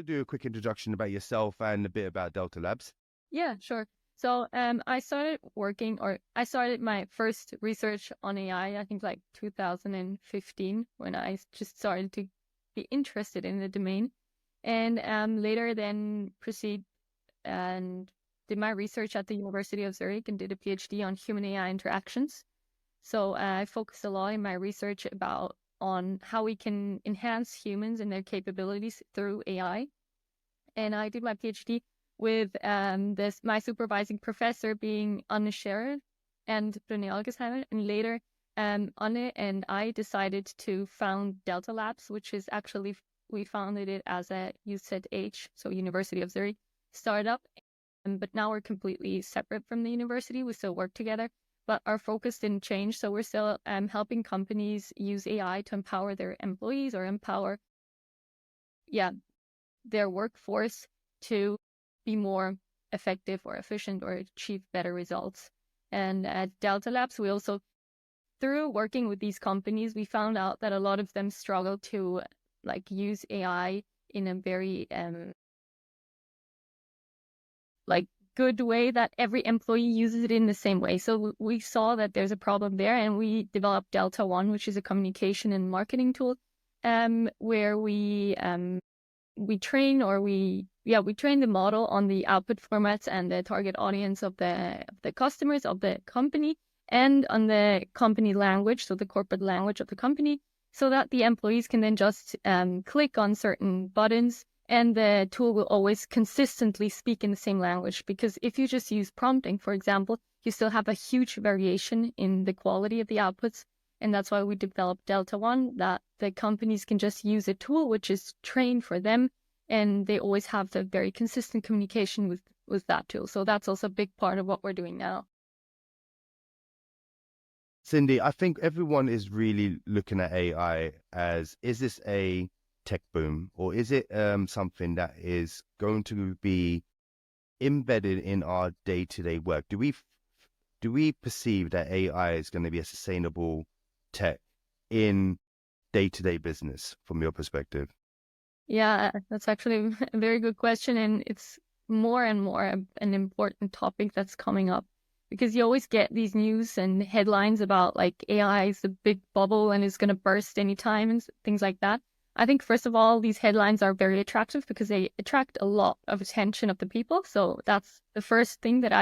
to do a quick introduction about yourself and a bit about Delta Labs? Yeah, sure. So I started my first research on AI, I think like 2015, when I just started to be interested in the domain. And later then proceed and did my research at the University of Zurich and did a PhD on human AI interactions. So I focused a lot in my research on how we can enhance humans and their capabilities through AI. And I did my PhD with my supervising professor being Anne Scherer and René Algesheimer. And later, Anne and I decided to found Delta Labs, which is actually, we founded it as a UZH, so University of Zurich startup. But now we're completely separate from the university. We still work together, but our focus didn't change. So we're still helping companies use AI to empower their employees or empower, their workforce to be more effective or efficient or achieve better results. And at Delta Labs, we also, through working with these companies, we found out that a lot of them struggle to use AI in a very good way that every employee uses it in the same way. So we saw that there's a problem there, and we developed Delta One, which is a communication and marketing tool, where we train the model on the output formats and the target audience of the customers of the company, and on the company language, so the corporate language of the company, so that the employees can then just click on certain buttons, and the tool will always consistently speak in the same language. Because if you just use prompting, for example, you still have a huge variation in the quality of the outputs. And that's why we developed Delta One, that the companies can just use a tool which is trained for them, and they always have the very consistent communication with that tool. So that's also a big part of what we're doing now. Cindy, I think everyone is really looking at AI as, is this a tech boom, or is it something that is going to be embedded in our day-to-day work? Do we perceive that AI is going to be a sustainable tech in day-to-day business from your perspective? Yeah, that's actually a very good question, and it's more and more an important topic that's coming up, because you always get these news and headlines about AI is a big bubble and it's going to burst anytime and things like that. I think, first of all, these headlines are very attractive because they attract a lot of attention of the people. So that's the first thing that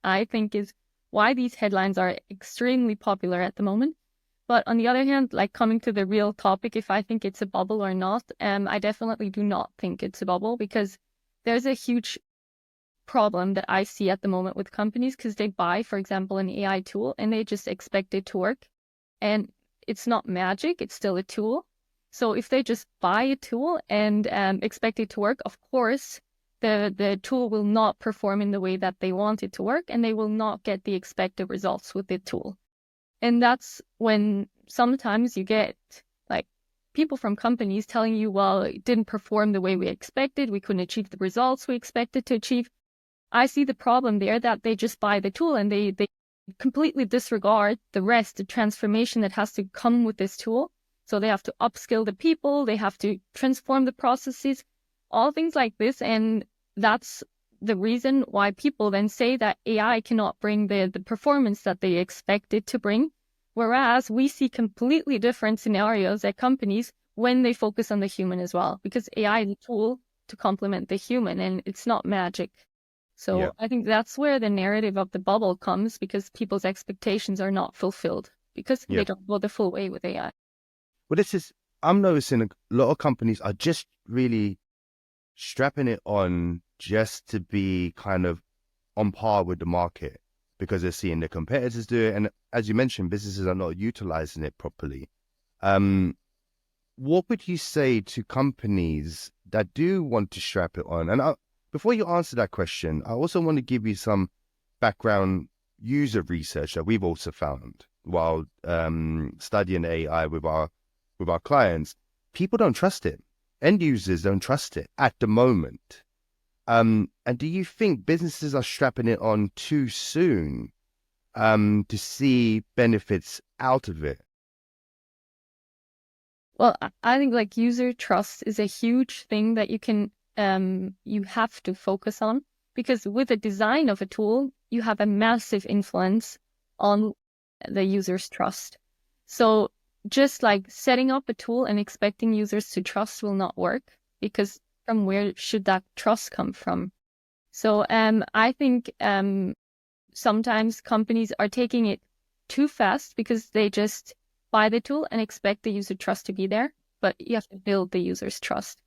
I think is why these headlines are extremely popular at the moment. But on the other hand, coming to the real topic, if I think it's a bubble or not, I definitely do not think it's a bubble, because there's a huge problem that I see at the moment with companies, because they buy, for example, an AI tool and they just expect it to work. And it's not magic, it's still a tool. So if they just buy a tool and expect it to work, of course, the tool will not perform in the way that they want it to work, and they will not get the expected results with the tool. And that's when sometimes you get people from companies telling you, well, it didn't perform the way we expected, we couldn't achieve the results we expected to achieve. I see the problem there, that they just buy the tool and they completely disregard the rest, the transformation that has to come with this tool. So they have to upskill the people, they have to transform the processes, all things like this. And that's the reason why people then say that AI cannot bring the performance that they expect it to bring. Whereas we see completely different scenarios at companies when they focus on the human as well, because AI is a tool to complement the human and it's not magic. So Yeah. I think that's where the narrative of the bubble comes, because people's expectations are not fulfilled because Yeah. they don't go the full way with AI. Well, I'm noticing a lot of companies are just really strapping it on just to be kind of on par with the market, because they're seeing their competitors do it. And as you mentioned, businesses are not utilizing it properly. What would you say to companies that do want to strap it on? And before you answer that question, I also want to give you some background user research that we've also found while studying AI with our clients. People don't trust it. End users don't trust it at the moment. And do you think businesses are strapping it on too soon to see benefits out of it? Well, I think user trust is a huge thing that you can you have to focus on, because with the design of a tool, you have a massive influence on the user's trust. So just like setting up a tool and expecting users to trust will not work, because from where should that trust come from? So I think sometimes companies are taking it too fast because they just buy the tool and expect the user trust to be there, but you have to build the user's trust.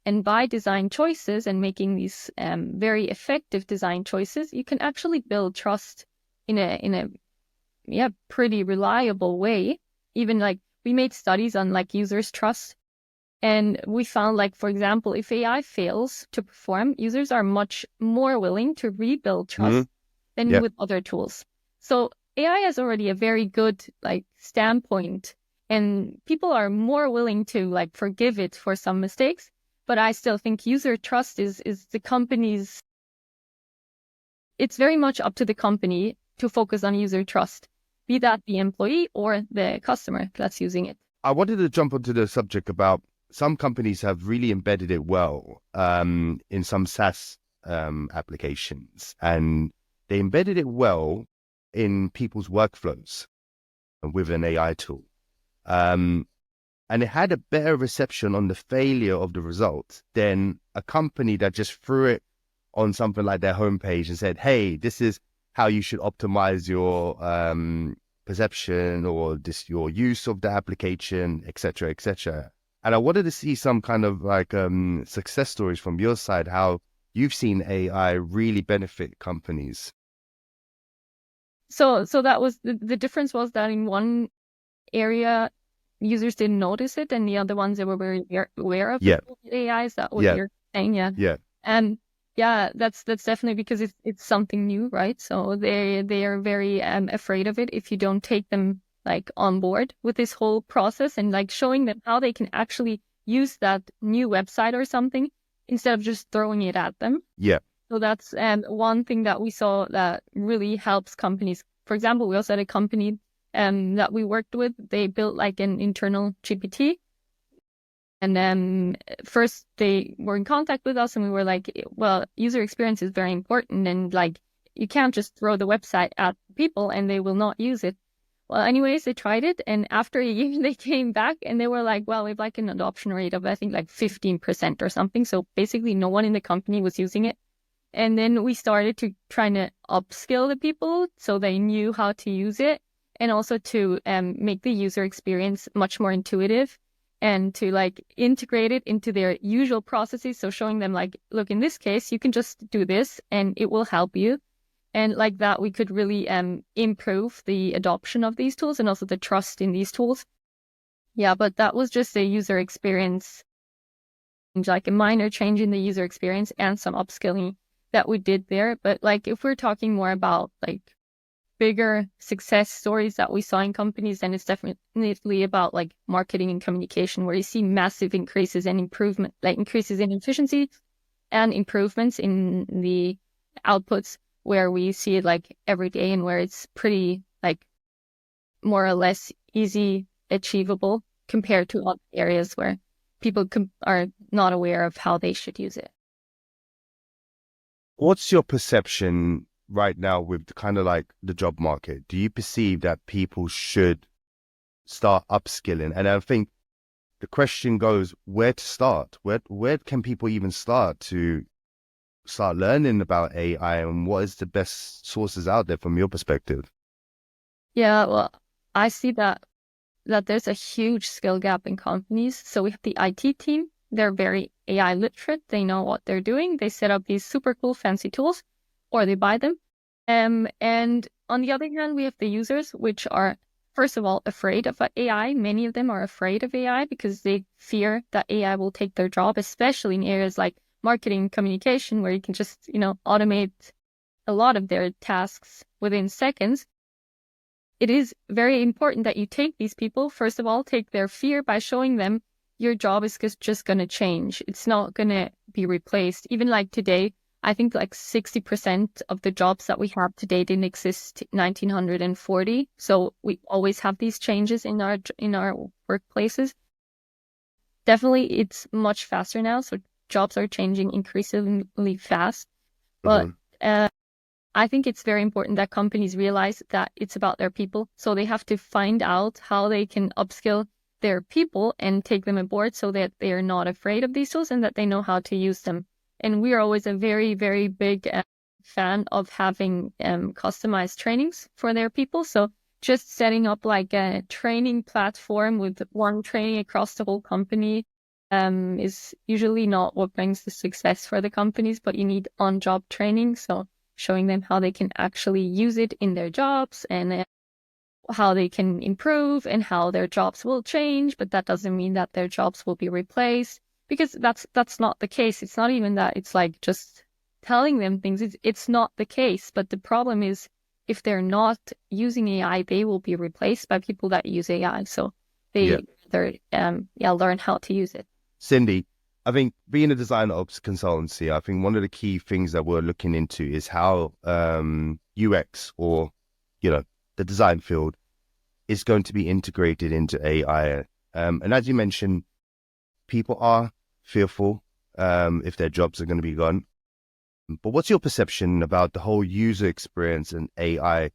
And by design choices and making these very effective design choices, you can actually build trust in a pretty reliable way. Even like we made studies on like users' trust, and we found like, for example, if AI fails to perform, users are much more willing to rebuild trust than with other tools. So AI has already a very good like standpoint, and people are more willing to like forgive it for some mistakes. But I still think user trust is the company's, it's very much up to the company to focus on user trust, be that the employee or the customer that's using it. I wanted to jump onto the subject about some companies have really embedded it well in some SaaS applications, and they embedded it well in people's workflows with an AI tool. And it had a better reception on the failure of the result than a company that just threw it on something like their homepage and said, hey, this is how you should optimize your perception or your use of the application, etc., etc. And I wanted to see some kind of like success stories from your side, how you've seen AI really benefit companies. So that was the difference, was that in one area users didn't notice it, and the other ones, they were very aware of AI. Is that what you're saying? Yeah. And yeah, that's definitely because it's something new, right? So they are very afraid of it if you don't take them like on board with this whole process and like showing them how they can actually use that new website or something instead of just throwing it at them. Yeah. So that's one thing that we saw that really helps companies. For example, we also had a company that we worked with. They built like an internal GPT. And then first they were in contact with us and we were like, well, user experience is very important, and like you can't just throw the website at people and they will not use it. Well, anyways, they tried it, and after a year they came back and they were like, well, we have like an adoption rate of I think like 15% or something. So basically no one in the company was using it. And then we started to try to upskill the people so they knew how to use it, and also to make the user experience much more intuitive and to like integrate it into their usual processes. So showing them like, look, in this case, you can just do this and it will help you. And like that, we could really improve the adoption of these tools and also the trust in these tools. Yeah, but that was just a user experience, like a minor change in the user experience and some upskilling that we did there. But like if we're talking more about like bigger success stories that we saw in companies, then it's definitely about like marketing and communication, where you see massive increases and improvement, like increases in efficiency and improvements in the outputs, where we see it like every day and where it's pretty like more or less easy achievable compared to other areas where people are not aware of how they should use it. What's your perception right now with kind of like the job market? Do you perceive that people should start upskilling? And I think the question goes, where to start? Where can people even start to start learning about AI, and what is the best sources out there from your perspective? Yeah, well, I see that there's a huge skill gap in companies. So we have the IT team. They're very AI literate. They know what they're doing. They set up these super cool fancy tools, or they buy them. And on the other hand, we have the users, which are, first of all, afraid of AI. Many of them are afraid of AI because they fear that AI will take their job, especially in areas like marketing, communication, where you can just, automate a lot of their tasks within seconds. It is very important that you take these people, first of all, take their fear by showing them your job is just going to change. It's not going to be replaced. Even like today, I think like 60% of the jobs that we have today didn't exist in 1940. So we always have these changes in our workplaces. Definitely, it's much faster now. So jobs are changing increasingly fast. But I think it's very important that companies realize that it's about their people. So they have to find out how they can upskill their people and take them aboard so that they are not afraid of these tools and that they know how to use them. And we are always a very, very big fan of having customized trainings for their people. So just setting up like a training platform with one training across the whole company is usually not what brings the success for the companies, but you need on-job training. So showing them how they can actually use it in their jobs and how they can improve and how their jobs will change. But that doesn't mean that their jobs will be replaced, because that's not the case. It's not even that it's like just telling them things. It's not the case. But the problem is, if they're not using AI, they will be replaced by people that use AI. So they're learn how to use it. Cindy, I think being a design ops consultancy, I think one of the key things that we're looking into is how UX, or the design field, is going to be integrated into AI. And as you mentioned, people are fearful if their jobs are going to be gone. But what's your perception about the whole user experience and AI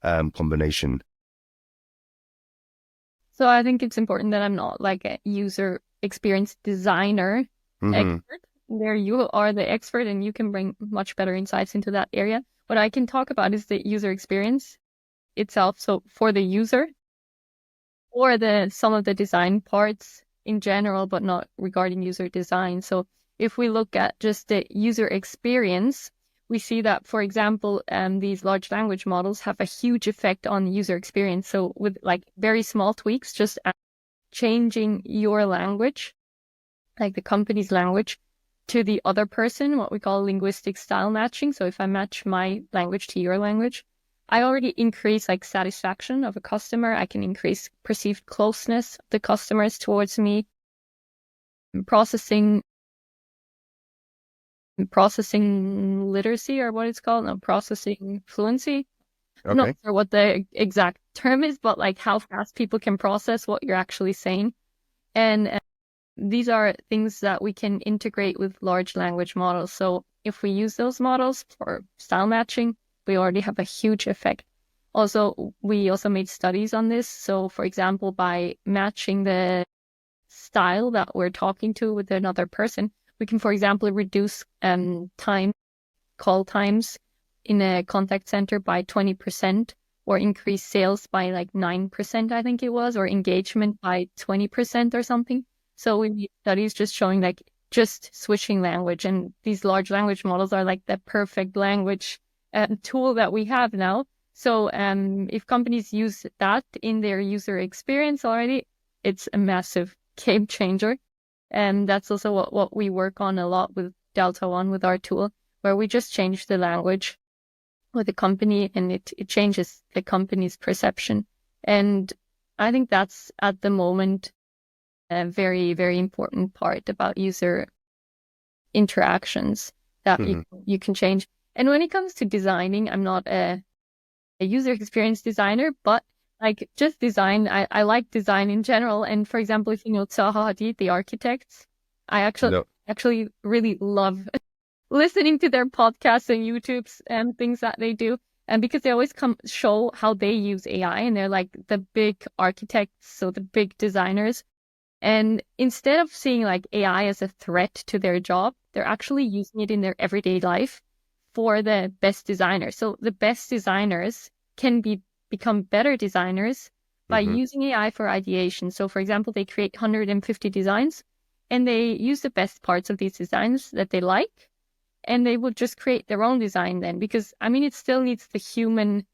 combination? So I think it's important that I'm not like a user experience designer expert. There you are the expert and you can bring much better insights into that area. What I can talk about is the user experience itself. So for the user, or some of the design parts in general, but not regarding user design. So if we look at just the user experience, we see that, for example, these large language models have a huge effect on user experience. So with like very small tweaks, just changing your language, like the company's language, to the other person, what we call linguistic style matching. So if I match my language to your language, I already increase like satisfaction of a customer. I can increase perceived closeness of the customers towards me. Processing literacy, or what it's called, no, processing fluency. Okay. I'm not sure what the exact term is, but like how fast people can process what you're actually saying. And these are things that we can integrate with large language models. So if we use those models for style matching, we already have a huge effect. Also, we also made studies on this. So for example, by matching the style that we're talking to with another person, we can, for example, reduce call times in a contact center by 20%, or increase sales by like 9%, I think it was, or engagement by 20% or something. So we made studies just showing like just switching language, and these large language models are like the perfect language tool that we have now. So if companies use that in their user experience already, it's a massive game changer. And that's also what we work on a lot with Delta One, with our tool, where we just change the language with the company and it changes the company's perception. And I think that's at the moment a very, very important part about user interactions that you can change. And when it comes to designing, I'm not a user experience designer, but like just design, I like design in general. And for example, if you know Zaha Hadid, the architects, I actually really love listening to their podcasts and YouTubes and things that they do. And because they always show how they use AI, and they're like the big architects, so the big designers. And instead of seeing like AI as a threat to their job, they're actually using it in their everyday life for the best designers. So the best designers can become better designers by using AI for ideation. So for example, they create 150 designs and they use the best parts of these designs that they like, and they would just create their own design then, because I mean, it still needs the human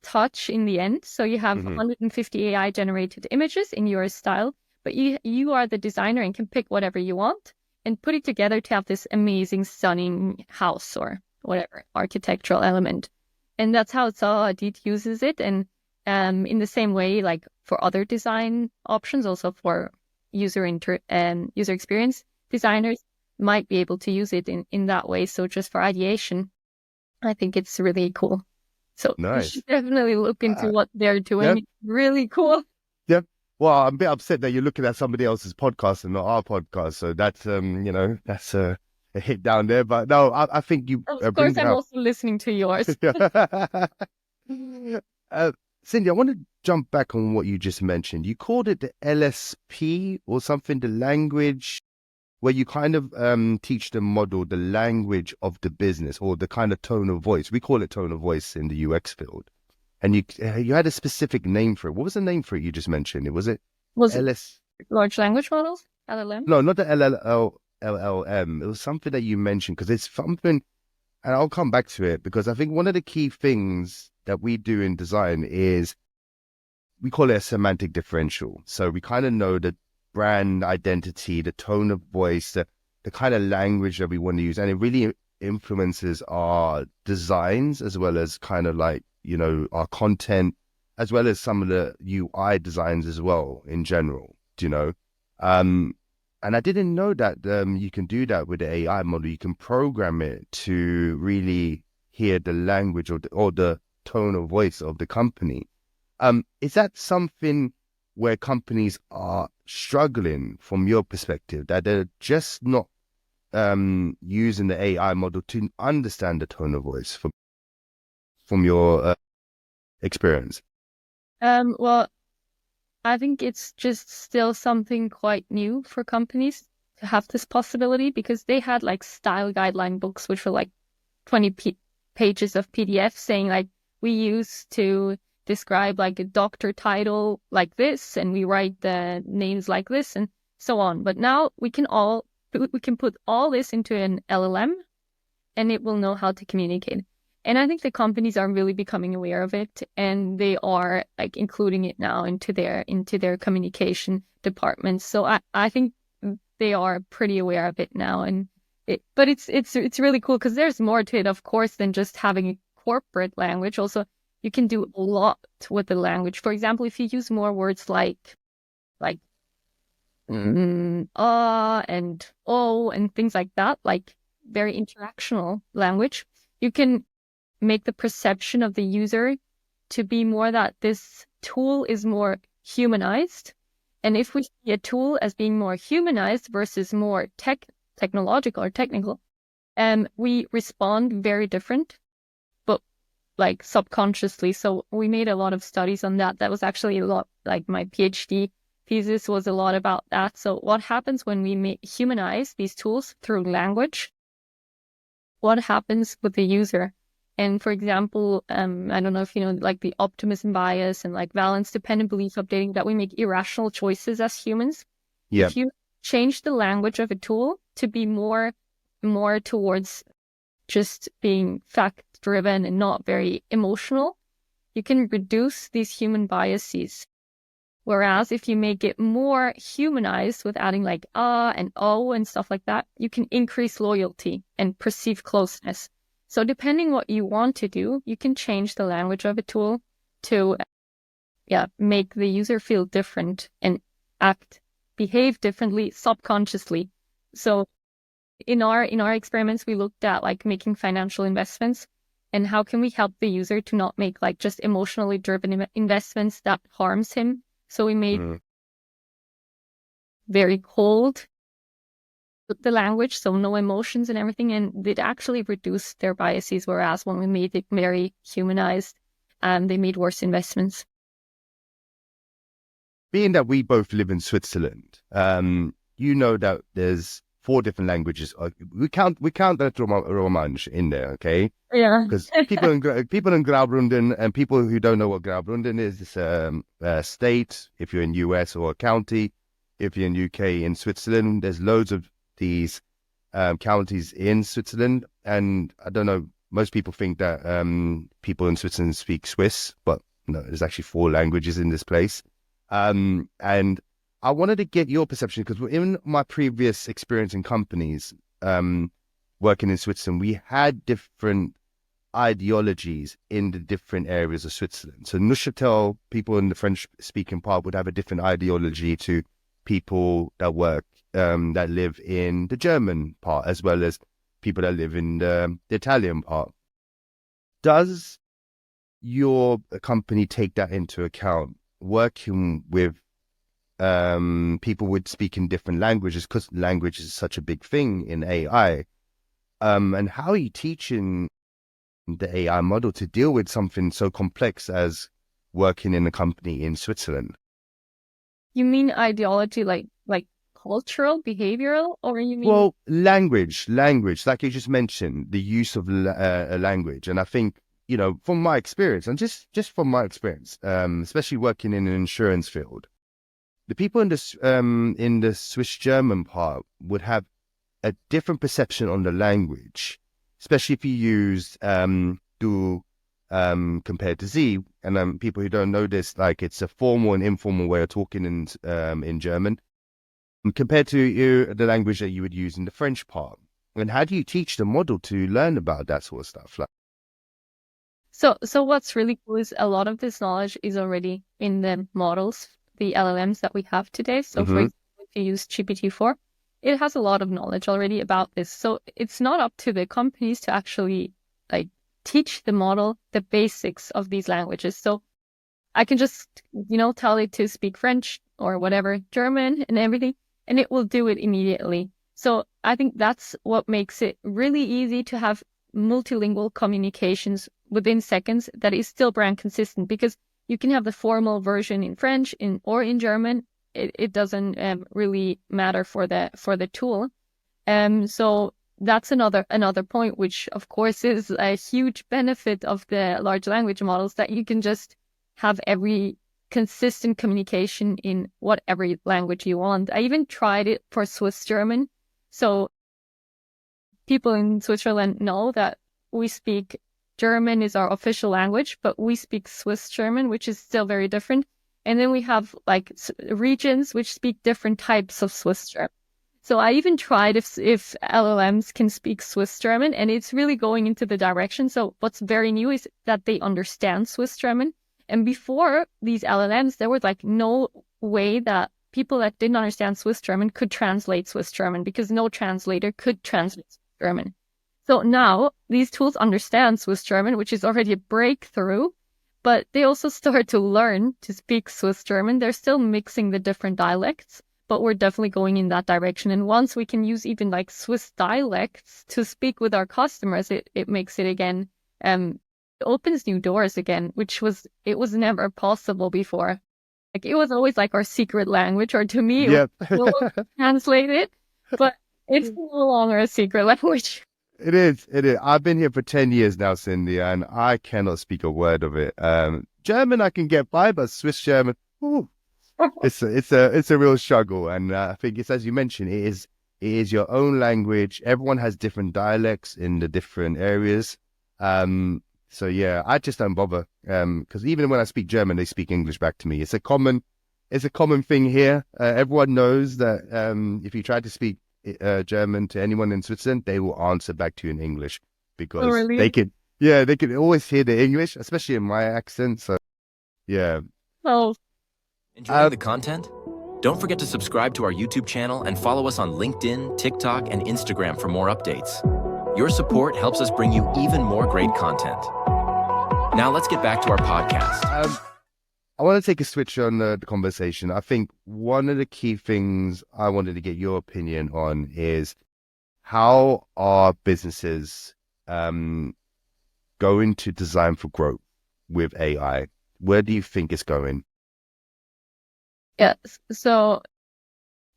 touch in the end. So you have 150 AI generated images in your style, but you are the designer and can pick whatever you want and put it together to have this amazing, stunning house or whatever architectural element. And that's how Zaha Hadid uses it. And in the same way, like for other design options, also for user experience designers might be able to use it in that way. So just for ideation, I think it's really cool. So nice. You should definitely look into what they're doing. Yep. It's really cool. Yep. Well, I'm a bit upset that you're looking at somebody else's podcast and not our podcast. So that's, that's hit down there. But no, I think you Of course, bring I'm out. also listening to yours. uh, Cindy, I want to jump back on what you just mentioned. You called it the LSP or something, the language where you kind of teach the model the language of the business or the kind of tone of voice. We call it tone of voice in the UX field. And you had a specific name for it. What was the name for it you just mentioned? Was it Was it LS? large language models, LLM? No, not the LLM. It was something that you mentioned because it's something, and I'll come back to it because I think one of the key things that we do in design is we call it a semantic differential. So we kind of know the brand identity, the tone of voice, the kind of language that we want to use, and it really influences our designs as well as kind of like, our content, as well as some of the UI designs as well in general, Um, and I didn't know that you can do that with the AI model. You can program it to really hear the language or the tone of voice of the company. Is that something where companies are struggling from your perspective, that they're just not using the AI model to understand the tone of voice from your experience? Well, I think it's just still something quite new for companies to have this possibility because they had like style guideline books, which were like 20 pages of PDF saying like we used to describe like a doctor title like this and we write the names like this and so on. But now we can put all this into an LLM and it will know how to communicate. And I think the companies are really becoming aware of it and they are like including it now into their communication departments. So I think they are pretty aware of it now and but it's really cool because there's more to it, of course, than just having a corporate language. Also, you can do a lot with the language. For example, if you use more words like and oh and things like that, like very interactional language, you can make the perception of the user to be more that this tool is more humanized. And if we see a tool as being more humanized versus more technological or technical, we respond very different, but like subconsciously. So we made a lot of studies on that. That was actually a lot, like my PhD thesis was a lot about that. So what happens when we humanize these tools through language? What happens with the user? And for example, I don't know if you know, like the optimism bias and like valence dependent belief updating, that we make irrational choices as humans. Yeah. If you change the language of a tool to be more towards just being fact driven and not very emotional, you can reduce these human biases. Whereas if you make it more humanized with adding like and oh and stuff like that, you can increase loyalty and perceive closeness. So depending what you want to do, you can change the language of a tool to make the user feel different and behave differently subconsciously. So in our experiments, we looked at like making financial investments and how can we help the user to not make like just emotionally driven investments that harms him. So we made very cold the language, so no emotions and everything, and it actually reduced their biases, whereas when we made it very humanized, they made worse investments. Being that we both live in Switzerland, you know that there's 4 different languages. We count that Romansh in there, okay? Yeah. Because people in Graubrunden and people who don't know what Graubrunden is, it's a state. If you're in US, or a county. If you're in UK, in Switzerland, there's loads of these counties in Switzerland, and I don't know. Most people think that people in Switzerland speak Swiss, but no, there's actually 4 languages in this place. And I wanted to get your perception because in my previous experience in companies working in Switzerland, we had different ideologies in the different areas of Switzerland. So Neuchâtel, people in the French-speaking part would have a different ideology to people that that live in the German part, as well as people that live in the Italian part. Does your company take that into account, working with people would speak in different languages, because language is such a big thing in AI? And how are you teaching the AI model to deal with something so complex as working in a company in Switzerland? You mean ideology like cultural, behavioral, or you mean? Well, language, like you just mentioned, the use of a language. And I think, from my experience, and just from my experience, especially working in an insurance field, the people in the Swiss German part would have a different perception on the language, especially if you use du compared to sie. And people who don't know this, like it's a formal and informal way of talking in German compared to the language that you would use in the French part. And how do you teach the model to learn about that sort of stuff? Like, So what's really cool is a lot of this knowledge is already in the models, the LLMs that we have today. So for mm-hmm, example, if you use GPT-4, it has a lot of knowledge already about this. So it's not up to the companies to actually like teach the model the basics of these languages. So I can just, tell it to speak French or whatever, German and everything, and it will do it immediately. So I think that's what makes it really easy to have multilingual communications within seconds that is still brand consistent, because you can have the formal version in French or in German. It doesn't really matter for the tool. So that's another point, which of course is a huge benefit of the large language models, that you can just have every consistent communication in whatever language you want. I even tried it for Swiss German. So people in Switzerland know that we speak German is our official language, but we speak Swiss German, which is still very different. And then we have like regions which speak different types of Swiss German. So I even tried if LLMs can speak Swiss German, and it's really going into the direction. So what's very new is that they understand Swiss German. And before these LLMs, there was like no way that people that didn't understand Swiss German could translate Swiss German, because no translator could translate Swiss German. So now these tools understand Swiss German, which is already a breakthrough, but they also start to learn to speak Swiss German. They're still mixing the different dialects, but we're definitely going in that direction. And once we can use even like Swiss dialects to speak with our customers, it makes it again, opens new doors again, it was never possible before. Like it was always like our secret language, or to me, yeah. no one could translate it, but it's no longer a secret language. It is. It is. I've been here for 10 years now, Cindy, and I cannot speak a word of it. German I can get by, but Swiss German, ooh, it's a real struggle. And I think it's, as you mentioned, it is your own language. Everyone has different dialects in the different areas. So yeah, I just don't bother. Because even when I speak German, they speak English back to me. It's a common thing here. Everyone knows that if you try to speak German to anyone in Switzerland, they will answer back to you in English, because really? they can always hear the English, especially in my accent. So yeah. Oh, Enjoying the content? Don't forget to subscribe to our YouTube channel and follow us on LinkedIn, TikTok, and Instagram for more updates. Your support helps us bring you even more great content. Now let's get back to our podcast. I want to take a switch on the conversation. I think one of the key things I wanted to get your opinion on is, how are businesses going to design for growth with AI? Where do you think it's going? yeah. So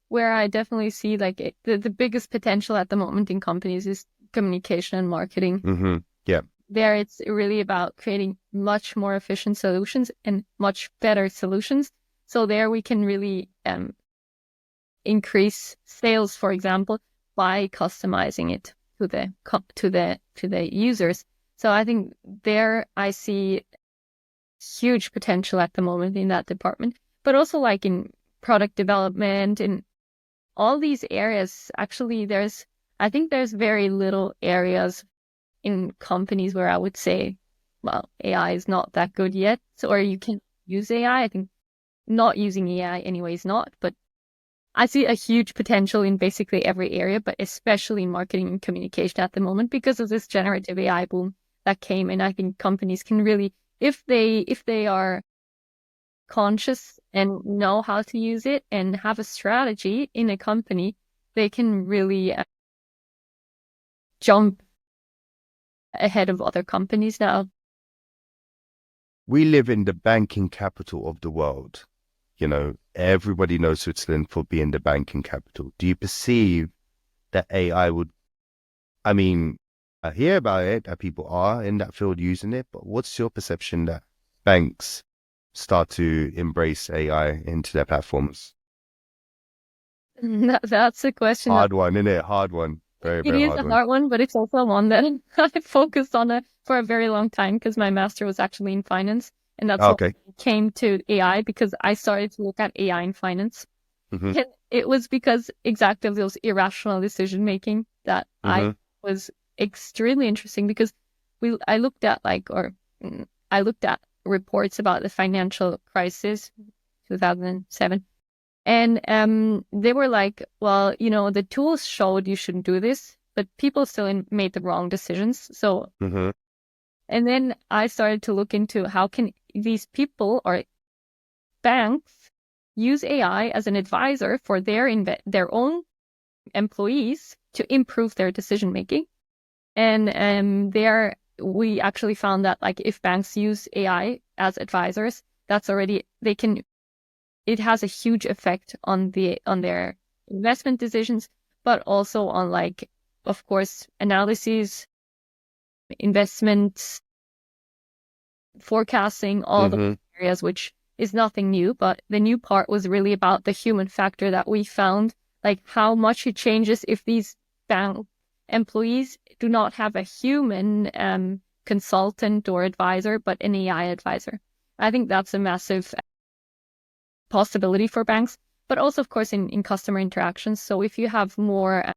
where I definitely see like the biggest potential at the moment in companies is communication and marketing. Mm-hmm. Yeah. There, it's really about creating much more efficient solutions and much better solutions. So there we can really increase sales, for example, by customizing it to the users. So I think there I see huge potential at the moment in that department, but also like in product development, in all these areas. Actually, I think there's very little areas in companies where I would say, well, AI is not that good yet. So, or you can use AI. I think not using AI anyway is not, but I see a huge potential in basically every area, but especially in marketing and communication at the moment, because of this generative AI boom that came. And I think companies can really, if they are conscious and know how to use it and have a strategy in a company, they can really jump ahead of other companies now. We live in the banking capital of the world. You know, everybody knows Switzerland for being the banking capital. Do you perceive that AI would, I mean, I hear about it, that people are in that field using it, but what's your perception that banks start to embrace AI into their platforms? That's a question Hard one, isn't it? Hard one. Very, it very is hard a one. hard one, but it's also one that I focused on for a very long time because my master was actually in finance. And that's Okay. what came to AI because I started to look at AI in finance. Mm-hmm. And it was because exactly of those irrational decision making that Mm-hmm. I was extremely interesting because I looked at I looked at reports about the financial crisis, 2007. And they were like, well, the tools showed you shouldn't do this, but people still made the wrong decisions. So, Mm-hmm. and then I started to look into how can these people or banks use AI as an advisor for their own employees to improve their decision making. And there we actually found that like if banks use AI as advisors, it has a huge effect on their investment decisions, but also on like, of course, analyses, investments, forecasting, all Mm-hmm. the areas, which is nothing new. But the new part was really about the human factor that we found, like how much it changes if these bank employees do not have a human consultant or advisor, but an AI advisor. I think that's a massive possibility for banks, but also, of course, in customer interactions. So if you have more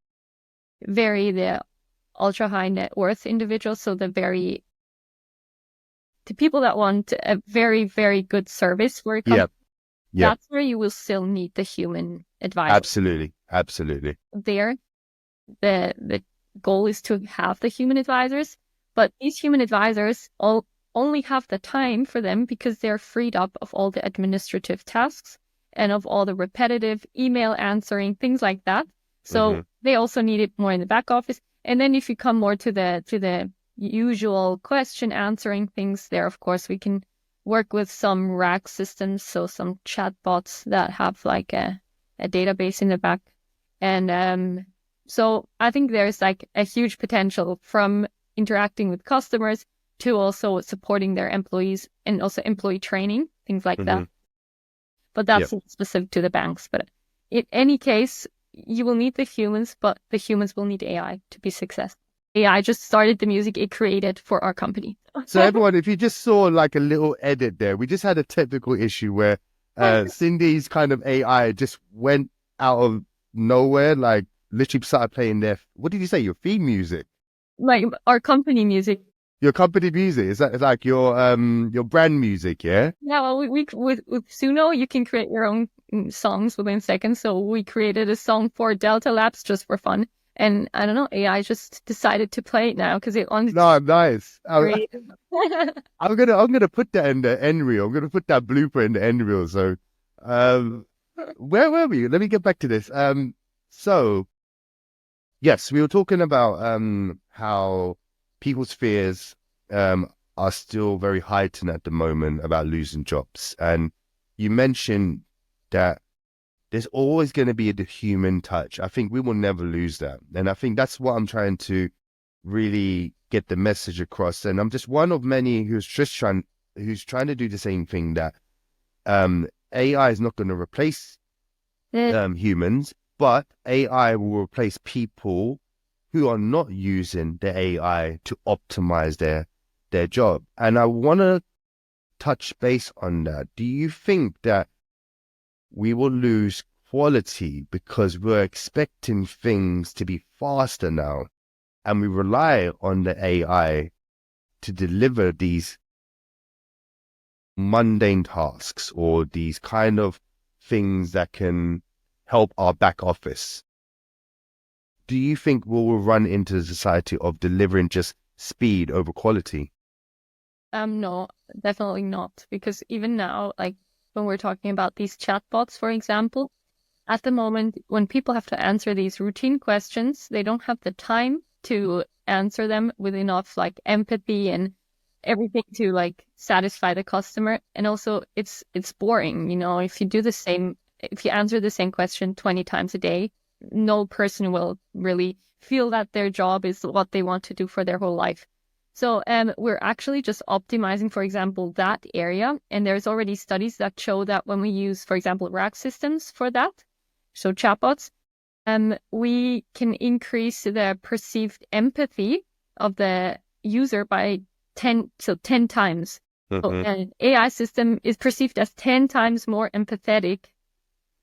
the ultra high net worth individuals, so the people that want a very, very good service for a company, Yep. Yep. that's where you will still need the human advisor. Absolutely. Absolutely. There, the goal is to have the human advisors, but these human advisors only have the time for them because they're freed up of all the administrative tasks and of all the repetitive email answering, things like that. So they also need it more in the back office. And then if you come more to the usual question answering things there, of course, we can work with some RAG systems, so some chatbots that have like a database in the back. And so I think there's like a huge potential from interacting with customers to also supporting their employees and also employee training, things like that. But that's specific to the banks. But in any case, you will need the humans, but the humans will need AI to be successful. AI just started the music it created for our company. So everyone, if you just saw like a little edit there, we just had a technical issue where Cindy's kind of AI just went out of nowhere, like literally started playing what did you say, your theme music? Like our company music. Your company music, is that like your brand music, yeah? Yeah, well, we with Suno, you can create your own songs within seconds. So we created a song for Delta Labs just for fun. And I don't know, AI just decided to play it now because it wants. No, nice. I'm gonna put that in the end reel. I'm gonna put that blooper in the end reel. So, where were we? Let me get back to this. So yes, we were talking about how people's fears are still very heightened at the moment about losing jobs, and you mentioned that there's always going to be the human touch. I think we will never lose that. And I think that's what I'm trying to really get the message across. And I'm just one of many who's trying to do the same thing, that AI is not going to replace humans, but AI will replace people who are not using the AI to optimize their job. And I want to touch base on that. Do you think that we will lose quality because we're expecting things to be faster now, and we rely on the AI to deliver these mundane tasks or these kind of things that can help our back office? Do you think we will run into the society of delivering just speed over quality? No, definitely not. Because even now, like when we're talking about these chatbots, for example, at the moment, when people have to answer these routine questions, they don't have the time to answer them with enough like empathy and everything to like satisfy the customer. And also it's boring, if you answer the same question 20 times a day, no person will really feel that their job is what they want to do for their whole life. So we're actually just optimizing, for example, that area. And there's already studies that show that when we use, for example, RAG systems for that, so chatbots, we can increase the perceived empathy of the user by 10 times. So an AI system is perceived as 10 times more empathetic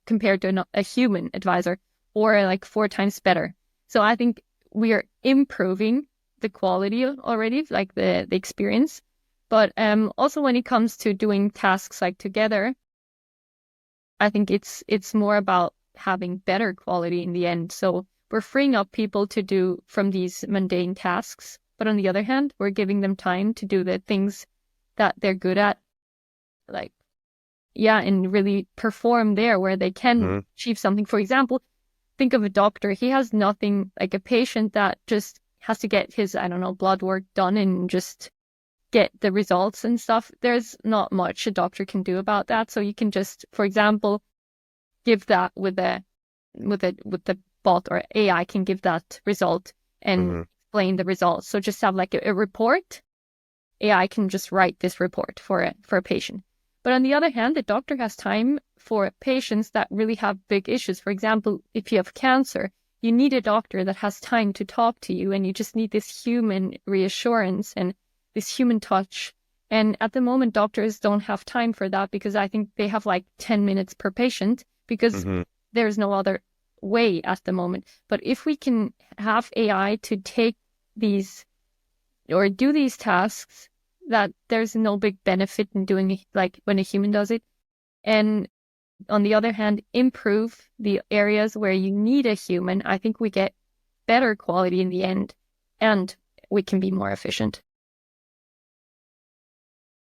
compared to a human advisor, or like 4 times better. So I think we are improving the quality already, like the experience. But also when it comes to doing tasks like together, I think it's more about having better quality in the end. So we're freeing up people to do from these mundane tasks. But on the other hand, we're giving them time to do the things that they're good at, like, and really perform there where they can achieve something. For example, think of a doctor. He has nothing, like a patient that just has to get his, blood work done and just get the results and stuff. There's not much a doctor can do about that. So you can just, for example, give that with the bot, or AI can give that result and explain the results. So just have like a report. AI can just write this report for a patient. But on the other hand, the doctor has time for patients that really have big issues. For example, if you have cancer, you need a doctor that has time to talk to you, and you just need this human reassurance and this human touch. And at the moment, doctors don't have time for that, because I think they have like 10 minutes per patient, because there's no other way at the moment. But if we can have AI to take these or do these tasks that there's no big benefit in doing it like when a human does it, and on the other hand, improve the areas where you need a human, I think we get better quality in the end, and we can be more efficient.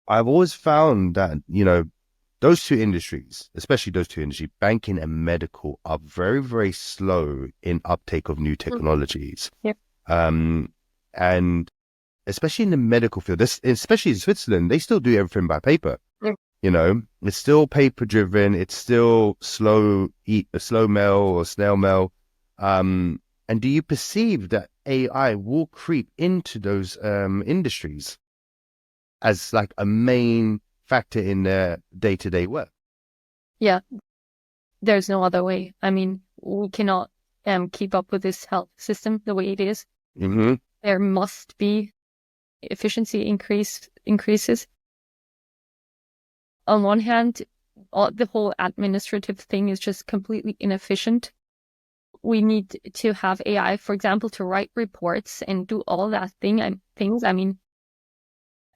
I've always found that, those two industries, especially those two industries, banking and medical, are very, very slow in uptake of new technologies. Yep. And especially in the medical field, especially in Switzerland, they still do everything by paper. Yep. It's still paper driven. It's still slow mail or snail mail. And do you perceive that AI will creep into those industries as like a main factor in their day-to-day work? Yeah, there's no other way. I mean, we cannot keep up with this health system the way it is. There must be efficiency increases. On one hand, the whole administrative thing is just completely inefficient. We need to have AI, for example, to write reports and do all that things. I mean,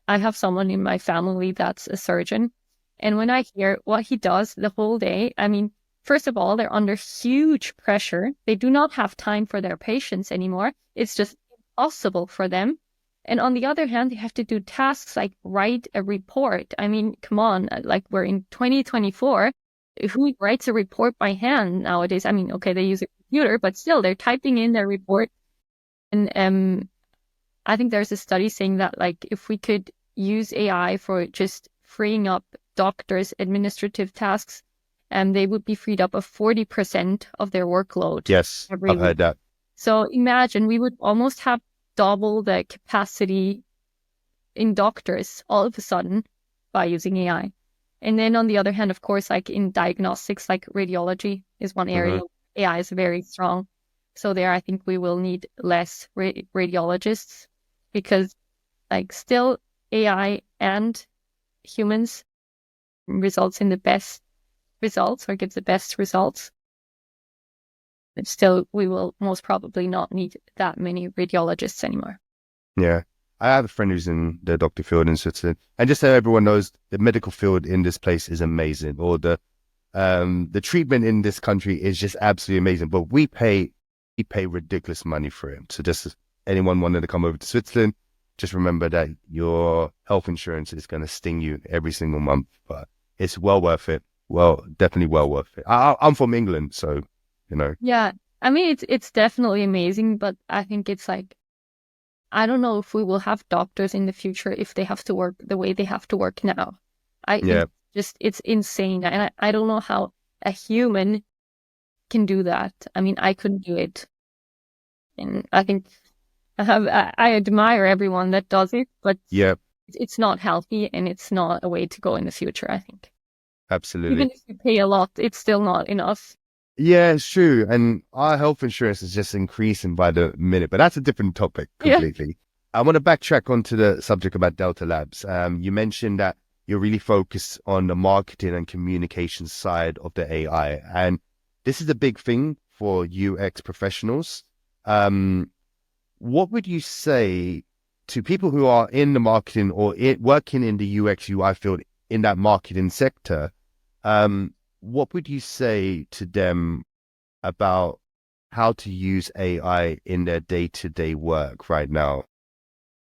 I have someone in my family that's a surgeon, and when I hear what he does the whole day, I mean, first of all, they're under huge pressure. They do not have time for their patients anymore. It's just impossible for them. And on the other hand, they have to do tasks like write a report. I mean, come on, like we're in 2024. Who writes a report by hand nowadays? I mean, okay, they use a computer, but still they're typing in their report. And I think there's a study saying that like if we could use AI for just freeing up doctors' administrative tasks, they would be freed up of 40% of their workload. Yes, I've heard that. So imagine we would almost have double the capacity in doctors all of a sudden by using AI. And then on the other hand, of course, like in diagnostics, like radiology is one area AI is very strong. So there, I think we will need less radiologists, because like still AI and humans results in the best results, or gives the best results. But still, we will most probably not need that many radiologists anymore. Yeah. I have a friend who's in the doctor field in Switzerland, and just so everyone knows, the medical field in this place is amazing, or the treatment in this country is just absolutely amazing. But we pay ridiculous money for it. So just as anyone wanted to come over to Switzerland, just remember that your health insurance is going to sting you every single month, but it's well worth it. Well, definitely well worth it. I'm from England, so. Yeah, I mean, it's definitely amazing, but I think it's like I don't know if we will have doctors in the future if they have to work the way they have to work now. Yeah. It's insane. And I don't know how a human can do that. I mean, I couldn't do it. And I think I admire everyone that does it, but Yeah, it's not healthy and it's not a way to go in the future, I think. absolutely. Even if you pay a lot, it's still not enough. Yeah, it's true. And our health insurance is just increasing by the minute, but that's a different topic completely. I want to backtrack onto the subject about Delta Labs. You mentioned that you're really focused on the marketing and communication side of the AI. And this is a big thing for UX professionals. What would you say to people who are in the marketing or working in the UX UI field in that marketing sector? What would you say to them about how to use AI in their day-to-day work right now?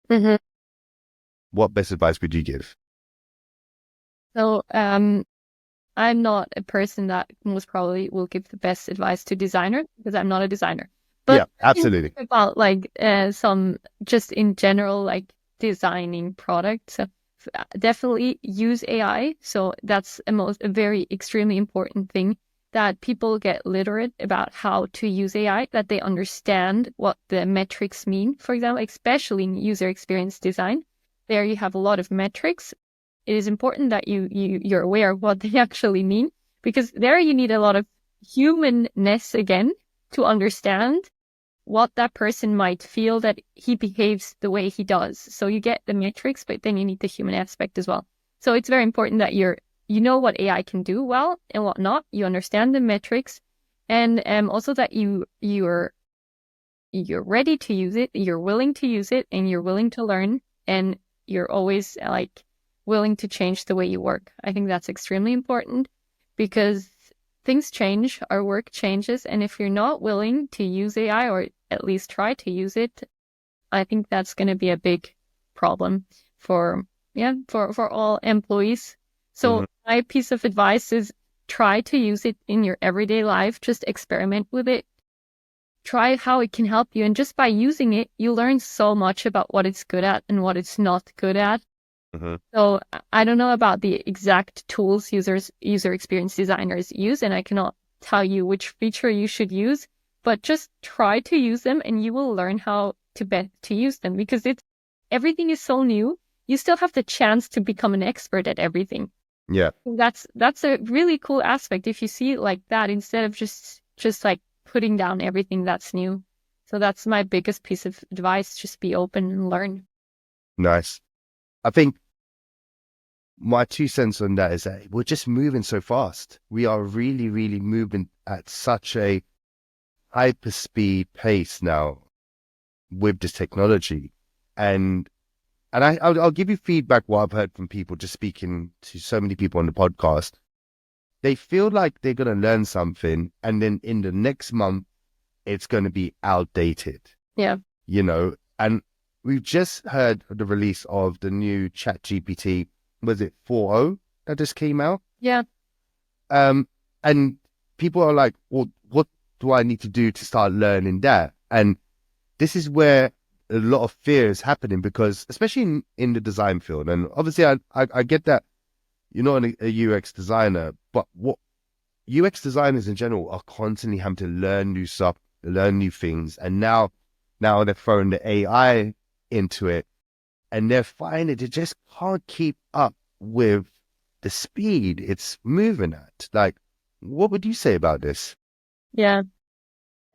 Mm-hmm. What best advice would you give? So, I'm not a person that most probably will give the best advice to designers because I'm not a designer. But Yeah, absolutely. about like some just in general like designing products. So definitely use AI. So that's a very extremely important thing that people get literate about how to use AI, that they understand what the metrics mean. For example, especially in user experience design, there you have a lot of metrics. It is important that you're aware of what they actually mean, because there you need a lot of humanness again to understand what that person might feel that he behaves the way he does. So you get the metrics, but then you need the human aspect as well. So it's very important that you know what AI can do well and what not. You understand the metrics, and also that you're ready to use it, you're willing to use it, and you're willing to learn, and you're always like willing to change the way you work. I think that's extremely important because things change, our work changes, and if you're not willing to use AI or at least try to use it, I think that's going to be a big problem for all employees. So my piece of advice is try to use it in your everyday life. Just experiment with it. Try how it can help you. And just by using it, you learn so much about what it's good at and what it's not good at. So I don't know about the exact tools user experience designers use, and I cannot tell you which feature you should use, but just try to use them and you will learn how to best to use them, because everything is so new. You still have the chance to become an expert at everything. Yeah. That's a really cool aspect if you see it like that, instead of just like putting down everything that's new. So that's my biggest piece of advice. Just be open and learn. Nice. I think my 2 cents on that is that we're just moving so fast. We are really, really moving at such a hyper speed pace now with this technology. And I'll give you feedback what I've heard from people just speaking to so many people on the podcast. They feel like they're going to learn something, and then in the next month, it's going to be outdated. Yeah. You know, and we've just heard the release of the new ChatGPT. Was it 4.0 that just came out? Yeah. And people are like, well, what do I need to do to start learning that? And this is where a lot of fear is happening, because especially in the design field, and obviously I get that you're not a UX designer, but what UX designers in general are constantly having to learn new stuff, learn new things. And now they're throwing the AI into it, and they're finding they just can't keep up with the speed it's moving at. Like, what would you say about this? Yeah.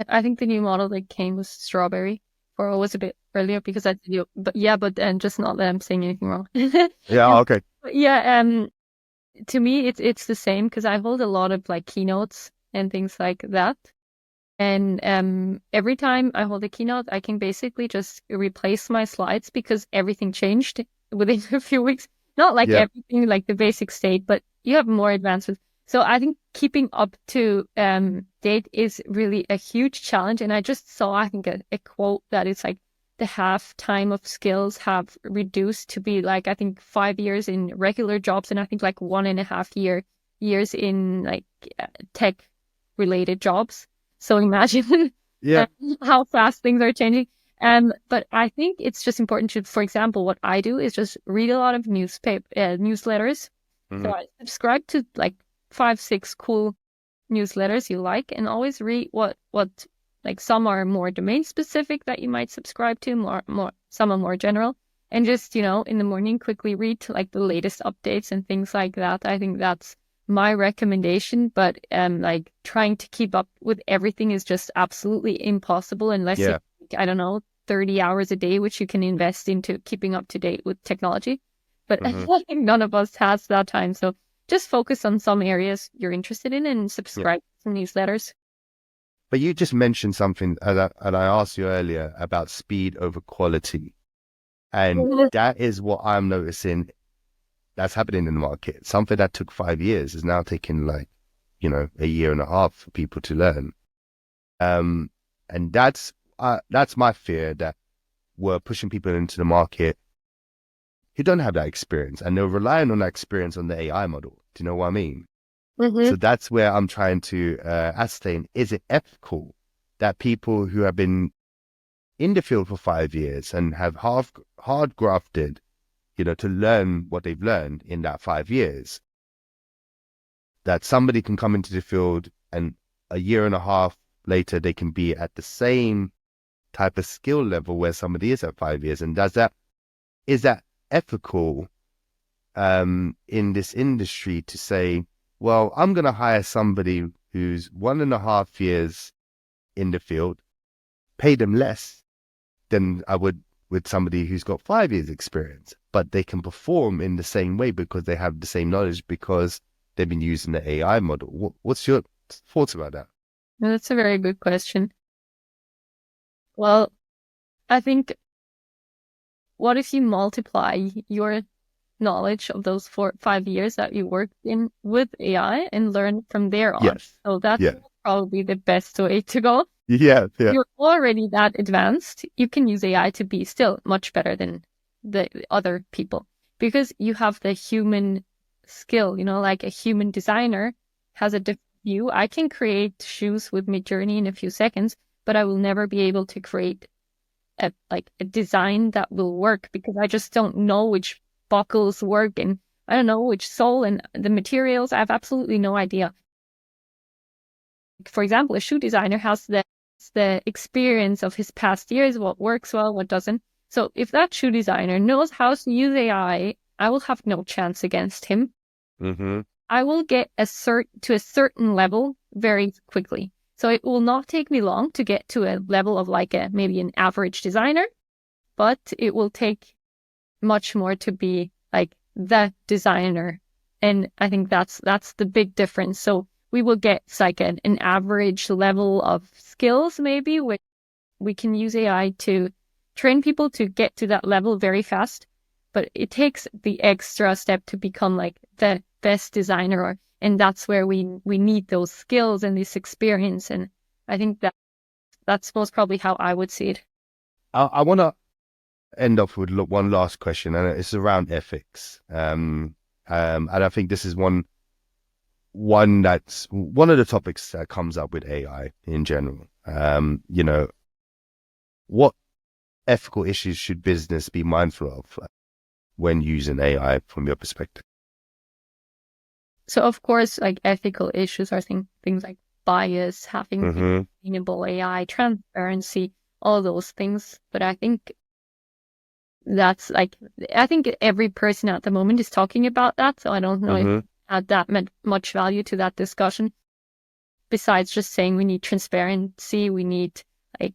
I think the new model that came was Strawberry, or it was a bit earlier because I did, but just not that I'm saying anything wrong. Yeah, okay. But yeah, to me it's the same, because I hold a lot of like keynotes and things like that. And every time I hold a keynote, I can basically just replace my slides because everything changed within a few weeks. Not like everything, like the basic state, but you have more advances. So I think keeping up to date is really a huge challenge. And I just saw, I think, a quote that it's like the half time of skills have reduced to be like, I think 5 years in regular jobs, and I think like 1.5 years in like tech related jobs. So imagine how fast things are changing. But I think it's just important to, for example, what I do is just read a lot of newsletters. Mhm. So I subscribe to like 5, 6 cool newsletters you like, and always read what like some are more domain specific that you might subscribe to, more some are more general, and just in the morning quickly read like the latest updates and things like that. I think that's my recommendation, but like trying to keep up with everything is just absolutely impossible unless Yeah. you, I don't know, 30 hours a day, which you can invest into keeping up to date with technology. But Mhm. I think none of us has that time. So just focus on some areas you're interested in and Yeah. subscribe to newsletters. But you just mentioned something, and I asked you earlier about speed over quality. And Mhm. that is what I'm noticing that's happening in the market. Something that took 5 years is now taking like, a year and a half for people to learn. And that's my fear, that we're pushing people into the market who don't have that experience, and they're relying on that experience on the AI model. Do you know what I mean? So that's where I'm trying to ascertain, is it ethical that people who have been in the field for 5 years and have hard grafted, to learn what they've learned in that 5 years, that somebody can come into the field and a year and a half later they can be at the same type of skill level where somebody is at 5 years? And is that ethical in this industry to say, well, I'm going to hire somebody who's 1.5 years in the field, pay them less than I would with somebody who's got 5 years experience, but they can perform in the same way because they have the same knowledge, because they've been using the AI model. What's your thoughts about that? No, that's a very good question. Well, I think, what if you multiply your knowledge of those 4, 5 years that you worked in with AI and learn from there on? Yes. So that's Yeah. probably the best way to go. Yeah. Yeah. You're already that advanced, you can use AI to be still much better than the other people, because you have the human skill, like a human designer has a different view. I can create shoes with Midjourney in a few seconds, but I will never be able to create a design that will work, because I just don't know which buckles work, and I don't know which sole and the materials. I have absolutely no idea. For example, a shoe designer has the experience of his past years, what works well, what doesn't. So if that shoe designer knows how to use AI, I will have no chance against him. Mm-hmm. I will get to a certain level very quickly. So it will not take me long to get to a level of like maybe an average designer, but it will take much more to be like the designer. And I think that's the big difference. So we will get like an average level of skills, maybe, which we can use AI to train people to get to that level very fast. But it takes the extra step to become like the best designer, and that's where we need those skills and this experience. And I think that's most probably how I would see it. I want to end off with one last question, and it's around ethics. And I think this is one that's one of the topics that comes up with AI in general. What ethical issues should business be mindful of when using AI from your perspective? So of course, like ethical issues are things like bias, having Mm-hmm. sustainable AI, transparency, all those things. But I think I think every person at the moment is talking about that. So I don't know if Mm-hmm. it add that much value to that discussion. Besides just saying we need transparency, we need like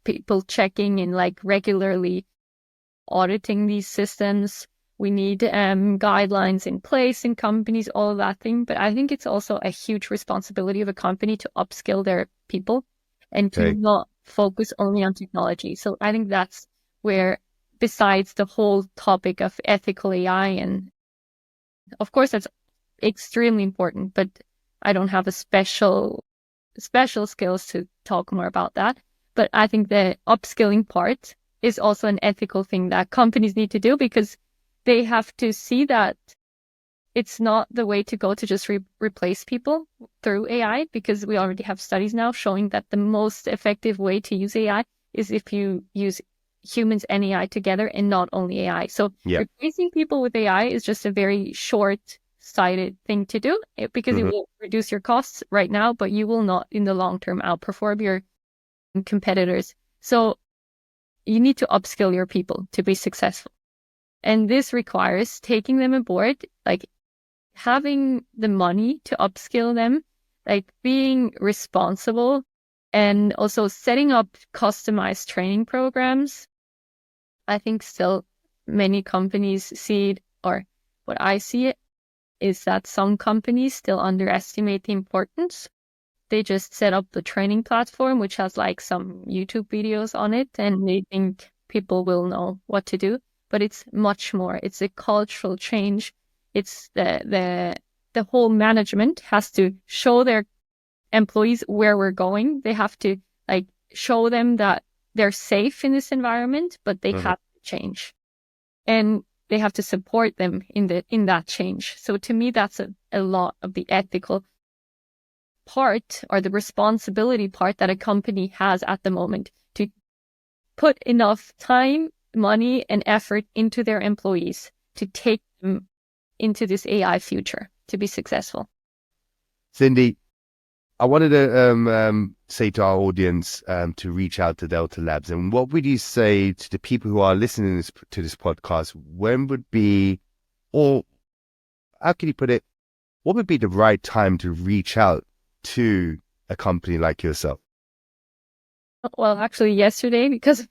people checking and like regularly auditing these systems. We need guidelines in place in companies, all of that thing. But I think it's also a huge responsibility of a company to upskill their people and to Okay. not focus only on technology. So I think that's where, besides the whole topic of ethical AI, and of course that's extremely important, but I don't have a special skills to talk more about that. But I think the upskilling part is also an ethical thing that companies need to do, because they have to see that it's not the way to go to just replace people through AI, because we already have studies now showing that the most effective way to use AI is if you use humans and AI together and not only AI. So replacing people with AI is just a very short-sighted thing to do because it will reduce your costs right now, but you will not in the long term outperform your competitors. So you need to upskill your people to be successful. And this requires taking them aboard, like having the money to upskill them, like being responsible, and also setting up customized training programs. I think still many companies see it, or what I see it, is that some companies still underestimate the importance. They just set up the training platform, which has like some YouTube videos on it, and they think people will know what to do. But it's much more. It's a cultural change. It's the whole management has to show their employees where we're going. They have to like show them that they're safe in this environment, but they have to change, and they have to support them in that change. So to me, that's a lot of the ethical part or the responsibility part that a company has at the moment, to put enough time, money, and effort into their employees to take them into this AI future to be successful. Cindy, I wanted to say to our audience to reach out to Delta Labs. And what would you say to the people who are listening to this podcast? When would be, or how can you put it, what would be the right time to reach out to a company like yourself? Well, actually yesterday, because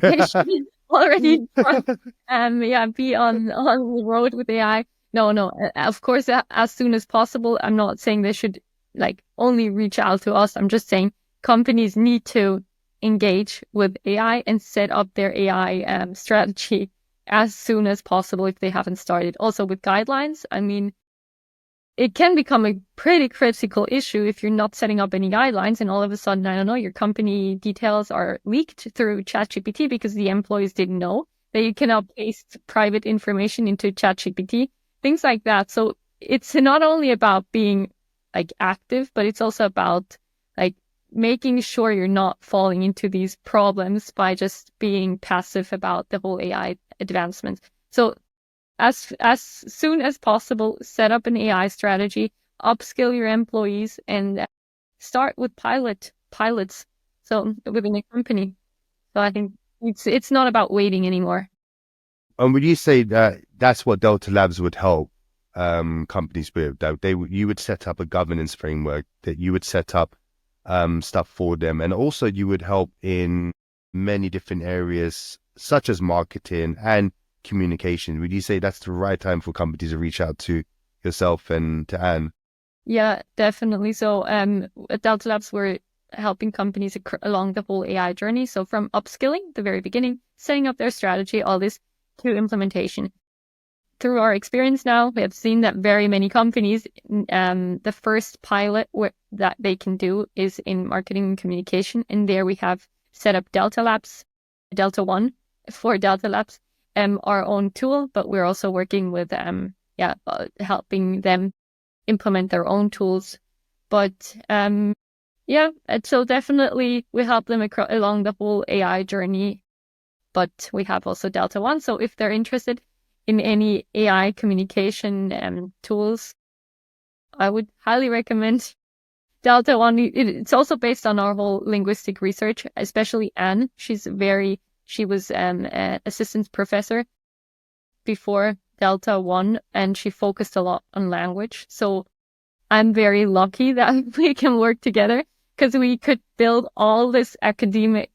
I should already be on the road with AI. No, of course, as soon as possible. I'm not saying they should like only reach out to us. I'm just saying companies need to engage with AI and set up their AI strategy as soon as possible if they haven't started. Also with guidelines, I mean, it can become a pretty critical issue if you're not setting up any guidelines and all of a sudden, I don't know, your company details are leaked through ChatGPT because the employees didn't know that you cannot paste private information into ChatGPT, things like that. So it's not only about being like active, but it's also about like making sure you're not falling into these problems by just being passive about the whole AI advancement. So as soon as possible, set up an AI strategy, upskill your employees, and start with pilots. So within a company. So I think it's not about waiting anymore. And would you say that that's what Delta Labs would help companies with? That you would set up a governance framework, that you would set up stuff for them, and also you would help in many different areas such as marketing and communication. Would you say that's the right time for companies to reach out to yourself and to Anne? Yeah, definitely. So at Delta Labs, we're helping companies along the whole AI journey. So from upskilling, the very beginning, setting up their strategy, all this, to implementation. Through our experience now, we have seen that very many companies, the first pilot that they can do is in marketing and communication. And there we have set up Delta Labs, Delta One for Delta Labs, our own tool, but we're also working with helping them implement their own tools. But so definitely we help them along the whole AI journey. But we have also Delta One. So if they're interested in any AI communication tools, I would highly recommend Delta One. It's also based on our whole linguistic research, especially Anne. She was an assistant professor before Delta One, and she focused a lot on language. So I'm very lucky that we can work together, because we could build all this academic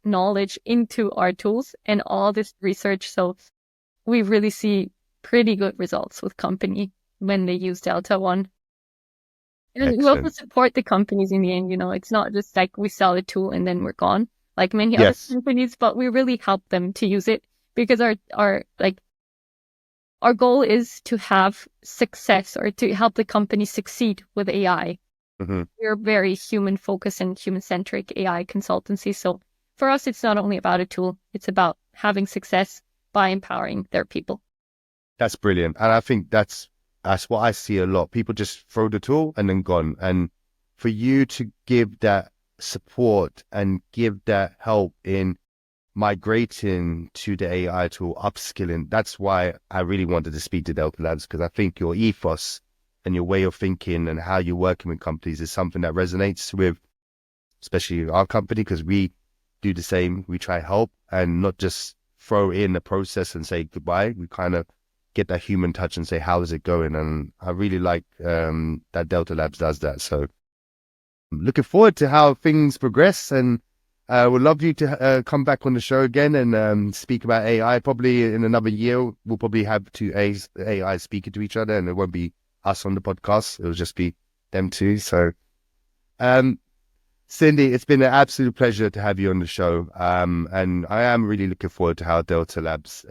knowledge into our tools and all this research. So we really see pretty good results with company when they use Delta One. And we also support the companies in the end. You know, it's not just like we sell a tool and then we're gone, like many other companies, but we really help them to use it, because our goal is to have success, or to help the company succeed with AI. We're very human focused and human centric AI consultancy. So for us, it's not only about a tool, it's about having success by empowering their people. That's brilliant. And I think that's what I see a lot. People just throw the tool and then gone. And for you to give that support and give that help in migrating to the AI tool, upskilling. That's why I really wanted to speak to Delta Labs, because I think your ethos and your way of thinking and how you're working with companies is something that resonates with, especially our company, because we do the same. We try help and not just throw in the process and say goodbye. We kind of get that human touch and say, how is it going? And I really like that Delta Labs does that. So I'm looking forward to how things progress, and would love you to come back on the show again and speak about AI. Probably in another year, we'll probably have two AI speaking to each other, and it won't be us on the podcast. It'll just be them two. So, Cindy, it's been an absolute pleasure to have you on the show. And I am really looking forward to how Delta Labs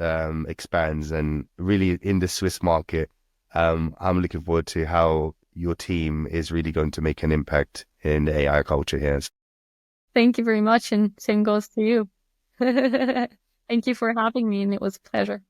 expands, and really in the Swiss market. I'm looking forward to how your team is really going to make an impact in the AI culture here. Thank you very much, and same goes to you. Thank you for having me, and it was a pleasure.